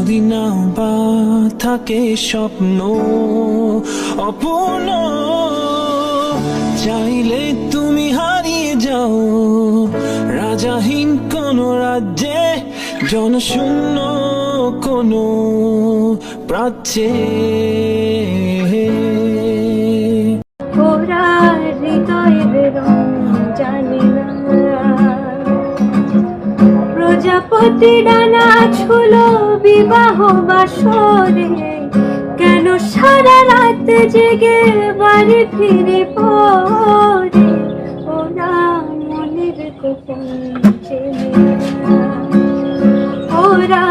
যদি না বা থাকে স্বপ্ন অপূর্ণ, চাইলে তুমি হারিয়ে যাও রাজাহীন কোন রাজ্যে, জনশূন্য কোন প্রাচ্যে। ওরা হৃদয়ের রং জানে না, প্রজাপতি ডানা ছুলো বিবাহ বাসরে, কেন সারা রাত জেগে বাড়ি ফিরে পড়ে। ওরা মনের গোপন চেনে না, ওরা